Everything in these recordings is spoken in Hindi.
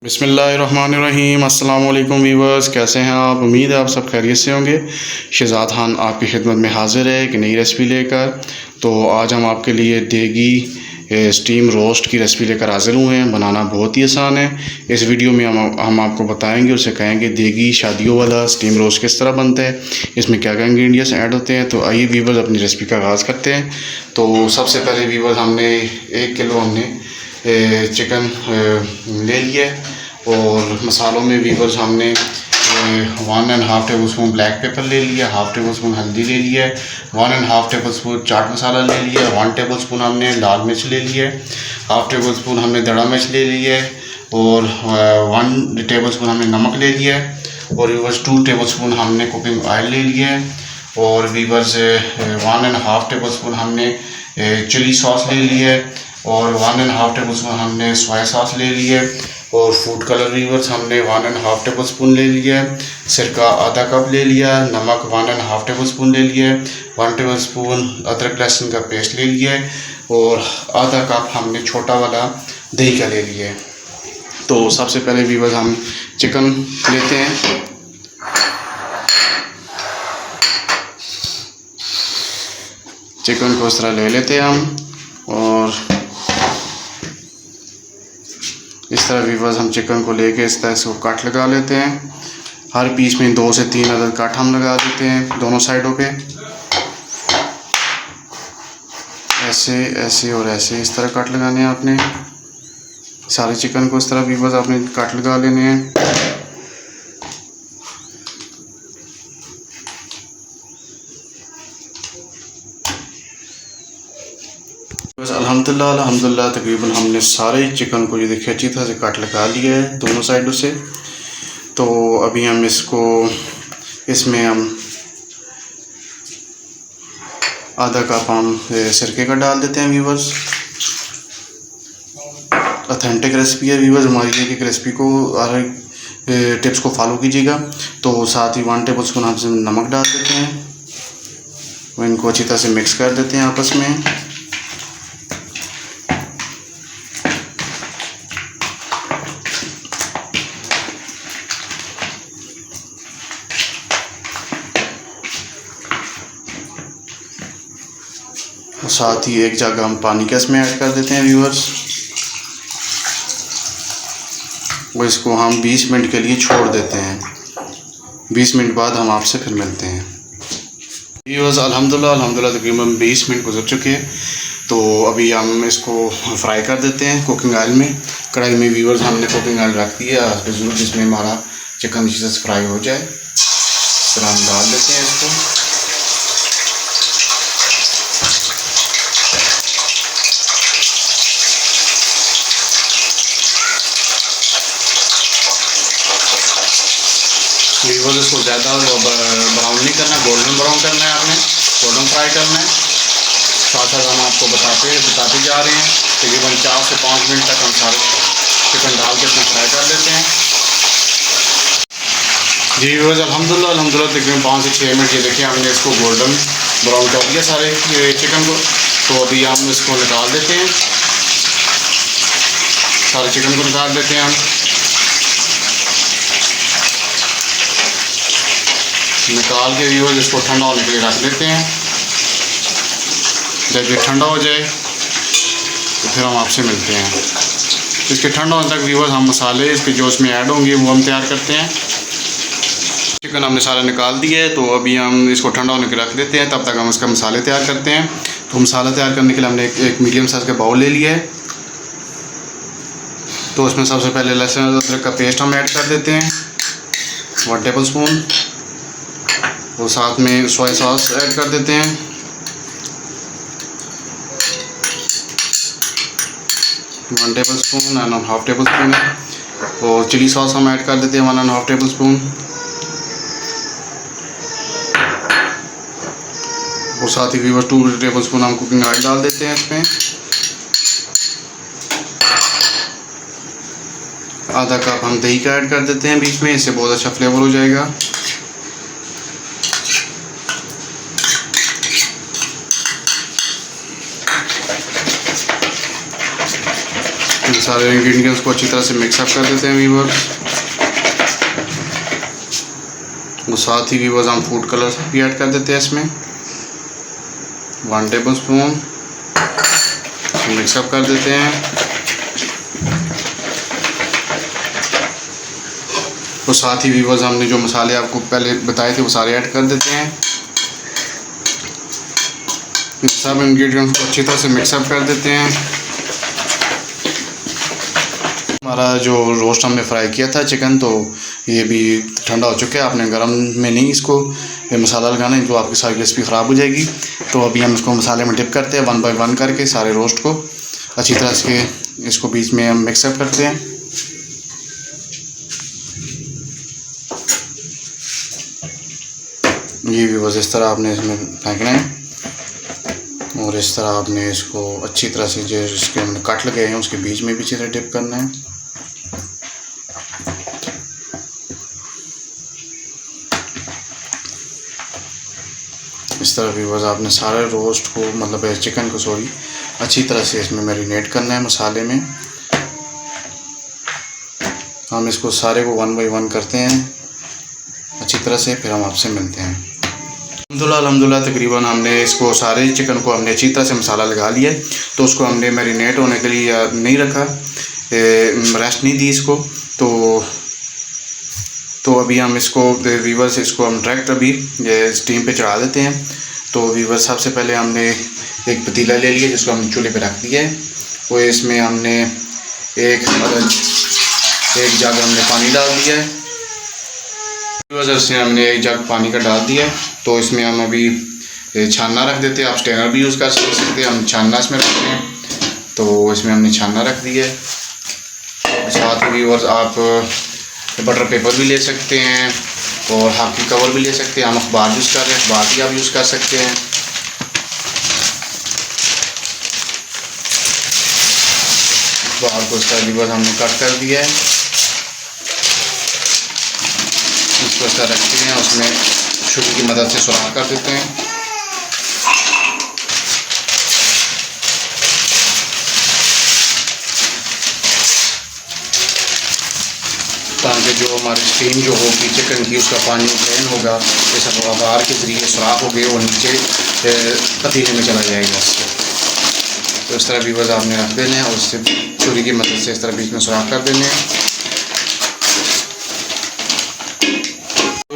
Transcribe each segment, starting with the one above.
बिस्मिल्लाहिर्रहमानिर्रहीम। अस्सलाम वालेकुम वीवर्स, कैसे हैं आप? उम्मीद है आप सब खैरियत से होंगे। शहजाद खान आपकी खिदमत में हाज़िर है एक नई रेसिपी लेकर। तो आज हम आपके लिए देगी स्टीम रोस्ट की रेसिपी लेकर हाज़िर हुए हैं। बनाना बहुत ही आसान है। इस वीडियो में हम आपको बताएंगे और सिखाएंगे देगी शादियों वाला स्टीम रोस्ट किस तरह बनता है, इसमें क्या क्या इंग्रेडिएंट्स ऐड होते हैं। तो आइए वीवर्स अपनी रेसिपी का आगाज़ करते हैं। तो सबसे पहले वीवर्स हमने 1 किलो चिकन ले लिया और मसालों में वीवर्स हमने 1.5 टेबल स्पून ब्लैक पेपर ले लिया, 1/2 टेबल स्पून हल्दी ले लिया, 1.5 टेबल स्पून चाट मसाला ले लिया, 1 टेबल स्पून हमने लाल मिर्च ले लिया, 1/2 टेबल स्पून हमने दड़ा मिर्च ले लिया और 1 टेबल स्पून हमने नमक ले लिया और वीवर्स 2 टेबल स्पून हमने कुकिंग ऑयल ले लिया और वीवर्स 1.5 टेबल स्पून हमने चिली सॉस ले लिया और 1.5 टेबल स्पून हमने सोया सॉस ले लिया और फूड कलर वीवर्स हमने 1.5 टेबल स्पून ले लिया, सिरका आधा कप ले लिया, नमक 1.5 टेबल स्पून ले लिया, 1 टेबल स्पून अदरक लहसुन का पेस्ट ले लिया और आधा कप हमने छोटा वाला दही का ले लिया। तो सबसे पहले वीवर्स हम चिकन लेते हैं। चिकन को इस तरह ले लेते हैं हम और इस तरह वीवर्स हम चिकन को लेके इस तरह से कट लगा लेते हैं। हर पीस में 2 से 3 अदद कट हम लगा देते हैं दोनों साइडों पे, ऐसे ऐसे और ऐसे इस तरह कट लगाने हैं आपने। सारे चिकन को इस तरह वीवर्स आपने कट लगा लेने हैं। बस अल्हम्दुलिल्लाह तकरीबन हमने सारे चिकन को ये देखिए अच्छी तरह से काट लगा लिया है दोनों साइडों से। तो अभी हम इसमें हम आधा कप हम सिरके का डाल देते हैं वीवर्स। ऑथेंटिक रेसिपी है वीवर्स हमारी, एक रेसिपी को हर टिप्स को फॉलो कीजिएगा। तो साथ ही 1 टेबल स्पून हम नमक डाल देते हैं और इनको अच्छी तरह से मिक्स कर देते हैं आपस में। साथ ही एक जगह हम पानी का इसमें ऐड कर देते हैं व्यूअर्स और इसको हम 20 मिनट के लिए छोड़ देते हैं। 20 मिनट बाद हम आपसे फिर मिलते हैं। व्यूअर्स अल्हम्दुलिल्लाह तकरीबन 20 मिनट गुजर चुके हैं। तो अभी हम इसको फ्राई कर देते हैं कुकिंग ऑयल में। कढ़ाई में व्यूअर्स हमने कुकिंग ऑयल रख दिया ज़रूर, जिसमें हमारा चिकन अच्छे से फ्राई हो जाए। फिर हम डाल देते हैं इसको। वीवर्स इसको ज़्यादा ब्राउन नहीं करना, गोल्डन ब्राउन करना है आपने, गोल्डन फ्राई करना है। साथ साथ हम आपको बताते जा रहे हैं। तकरीबन 4 से 5 मिनट तक हम सारे चिकन डाल के इसमें फ्राई कर लेते हैं। जी वीवर्स अल्हम्दुलिल्लाह तकरीबन 5 से 6 मिनट ये देखिए हमने इसको गोल्डन ब्राउन कर दिया सारे चिकन को। तो अभी हम इसको निकाल देते हैं, सारे चिकन को निकाल देते हैं हम। निकाल के व्यूअर्स इसको ठंडा होने के लिए रख देते हैं। जब ये ठंडा हो जाए तो फिर हम आपसे मिलते हैं। इसके ठंडा होने तक व्यूअर्स हम मसाले इसके जो इसमें ऐड होंगे वो हम तैयार करते हैं। चिकन हमने सारा निकाल दिया है, तो अभी हम इसको ठंडा होने के लिए रख देते हैं। तब तक हम इसका मसाले तैयार करते हैं। तो मसाला तैयार करने के लिए हमने एक मीडियम साइज़ का बाउल ले लिया है। तो उसमें सबसे पहले लहसुन अदरक का पेस्ट हम ऐड कर देते हैं 1 टेबल स्पून और साथ में सोया सॉस ऐड कर देते हैं 1 टेबल स्पून, 1.5 टेबल स्पून और चिली सॉस हम ऐड कर देते हैं 1.5 टेबल स्पून और साथ ही वीवर 2 टेबल स्पून हम कुकिंग ऑयल डाल देते हैं इसमें। आधा कप हम दही का ऐड कर देते हैं बीच में, इससे बहुत अच्छा फ्लेवर हो जाएगा। सारे इंग्रेडिएंट्स को अच्छी तरह से मिक्सअप कर देते हैं व्यूअर्स। और साथ ही व्यूअर्स हम फूड कलर भी ऐड कर देते हैं इसमें 1 टेबल स्पून, मिक्सअप कर देते हैं। तो साथ ही व्यूअर्स हमने जो मसाले आपको पहले बताए थे वो सारे ऐड कर देते हैं। इस सब इंग्रेडिएंट्स को अच्छी तरह से मिक्सअप कर देते हैं। हमारा जो रोस्ट हमने फ्राई किया था चिकन, तो ये भी ठंडा हो चुका है। आपने गर्म में नहीं इसको ये मसाला लगाना है, तो आपकी सारी रेसिपी ख़राब हो जाएगी। तो अभी हम इसको मसाले में डिप करते हैं 1 बाय 1 करके सारे रोस्ट को अच्छी तरह से इसको बीच में हम मिक्सअप करते हैं। ये भी बस इस तरह आपने इसमें फेंकना है और इस तरह आपने इसको अच्छी तरह से जो इसके हमने कट लगे हैं उसके बीच में भी अच्छी तरह डिप करना है। इस तरह भी बस आपने सारे रोस्ट को मतलब चिकन को अच्छी तरह से इसमें मैरिनेट करना है मसाले में। हम इसको सारे को 1 बाय 1 करते हैं अच्छी तरह से, फिर हम आपसे मिलते हैं। अल्हम्दुलिल्लाह तकरीबन हमने इसको सारे चिकन को हमने अच्छी तरह से मसाला लगा लिया है। तो उसको हमने मैरिनेट होने के लिए नहीं रखा, रेस्ट नहीं दी इसको। तो अभी हम इसको व्यूअर्स इसको हम डायरेक्ट अभी स्टीम पे चढ़ा देते हैं। तो व्यूअर्स सबसे पहले हमने एक पतीला ले लिया जिसको हमने चूल्हे पे रख दिया है। वो इसमें हमने एक जग हमने पानी डाल दिया है। व्यूअर्स इसमें हमने एक जग पानी का डाल दिया है। तो इसमें हम अभी छानना रख देते हैं। आप स्ट्रेनर भी यूज़ कर सकते हैं, हम छानना इसमें रखते हैं। तो इसमें हमने छानना रख दिया है। साथ ही व्यूअर्स आप बटर पेपर भी ले सकते हैं और हाकी कवर भी ले सकते हैं। हम अखबार यूज़ कर रहे हैं, अखबार भी आप यूज़ कर सकते हैं। अखबार को इस तरह व्यूअर्स हमने कट कर दिया है। इसको इस तरह रखते हैं, उसमें छुरी की मदद से सुराख कर देते हैं। ताकि जो हमारी स्टीम जो होगी चिकन की उसका पानी ड्रेन होगा, इस अखबार के ज़रिए सुराख हो गए वो नीचे पतीले में चला जाएगा इससे। तो इस तरह भी बस आपने रख देने हैं और उससे छुरी की मदद से इस तरह बीच में सुराख कर देने हैं।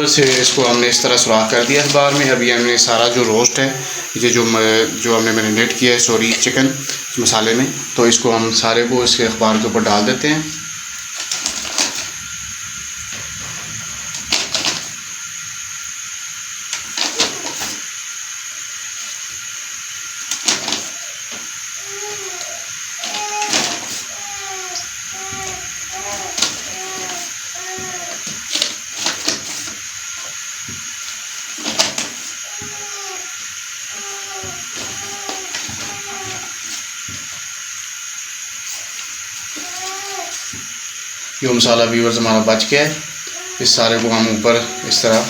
से इसको हमने इस तरह सुराख कर दिया अखबार में। अभी हमने सारा जो रोस्ट है ये जो हमने मैरिनेट किया है चिकन मसाले में, तो इसको हम सारे को इसके अखबार के ऊपर डाल देते हैं। ये मसाला व्यूअर्स हमारा बच गया है। इस सारे को हम ऊपर इस तरह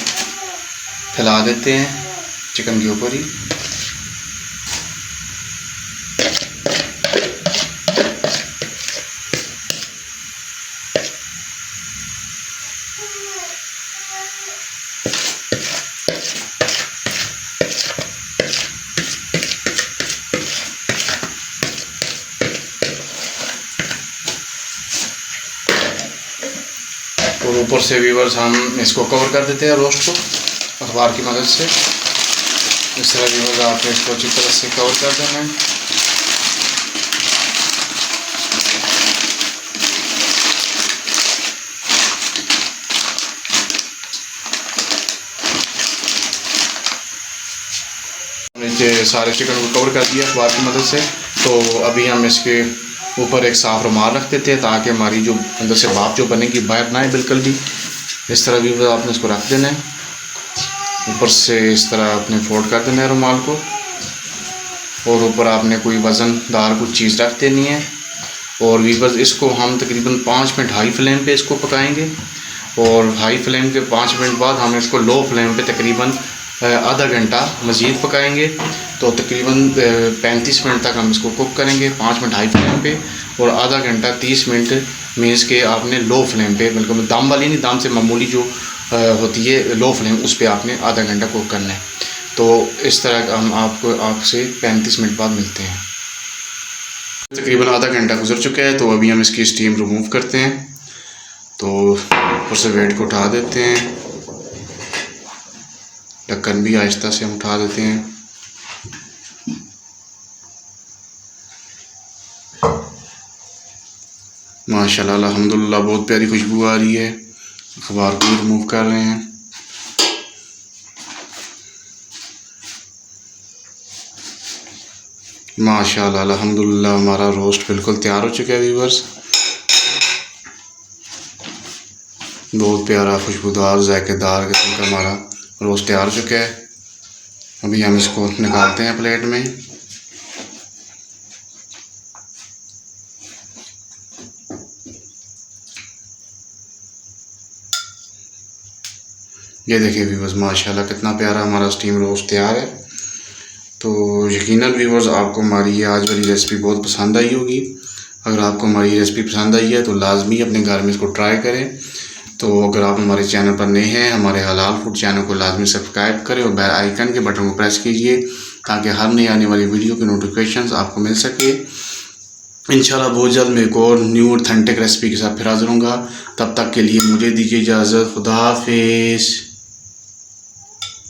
फैला देते हैं चिकन के ऊपर ही। और ऊपर से व्यूअर्स हम इसको कवर कर देते हैं रोस्ट को अखबार की मदद से। इस तरह व्यूअर्स आपको इसको अच्छी तरह से कवर कर देना है। नीचे सारे चिकन को कवर कर दिया अखबार की मदद से। तो अभी हम इसके ऊपर एक साफ़ रुमाल रख देते हैं ताकि हमारी जो अंदर से भाप जो बनेगी बाहर ना आए बिल्कुल भी। इस तरह भी आपने इसको रख देना है, ऊपर से इस तरह आपने फोल्ड कर देना है रुमाल को और ऊपर आपने कोई वज़नदार कुछ चीज़ रख देनी है। और भी बस इसको हम तकरीबन 5 मिनट हाई फ्लेम पे इसको पकाएंगे और हाई फ्लेम के 5 मिनट बाद हम इसको लो फ्लेम पे तकरीबन आधा घंटा मज़ीद पकाएंगे। तो तकरीबन 35 मिनट तक हम इसको कुक करेंगे, 5 मिनट हाई फ्लेम पे और आधा घंटा 30 मिनट मीन्स के आपने लो फ्लेम पे, बिल्कुल दाम वाली नहीं, दाम से मामूली जो होती है लो फ्लेम, उस पर आपने आधा घंटा कुक करना है। तो इस तरह हम आपसे 35 मिनट बाद मिलते हैं। तकरीबन आधा घंटा गुजर चुका है, तो अभी हम इसकी स्टीम रिमूव करते हैं। तो ऊपर से वेट को उठा देते हैं, ढक्कन भी आहिस्ता से हम उठा देते हैं। माशाल्लाह अल्हम्दुलिल्लाह बहुत प्यारी खुशबू आ रही है। अखबार को रिमूव कर रहे हैं। माशाल्लाह अल्हम्दुलिल्लाह हमारा रोस्ट बिल्कुल तैयार हो चुका है व्यूअर्स। बहुत प्यारा खुशबूदार जायकेदार किस्म का हमारा रोस्ट तैयार हो चुका है। अभी हम इसको निकालते हैं प्लेट में। ये देखिए व्यूअर्स, माशाल्लाह कितना प्यारा हमारा स्टीम रोस्ट तैयार है। तो यकीनन व्यूअर्स आपको हमारी ये आज वाली रेसिपी बहुत पसंद आई होगी। अगर आपको हमारी रेसिपी पसंद आई है तो लाजमी अपने घर में इसको ट्राई करें। तो अगर आप हमारे चैनल पर नए हैं, हमारे हलाल फूड चैनल को लाजमी सब्सक्राइब करें और बेल आइकन के बटन को प्रेस कीजिए ताकि हर नई आने वाली वीडियो की नोटिफिकेशंस आपको मिल सके। इंशाल्लाह बहुत जल्द मैं एक और न्यू ऑथेंटिक रेसिपी के साथ फिर हाजिर होऊंगा। तब तक के लिए मुझे दीजिए इजाज़त। खुदा हाफिज़।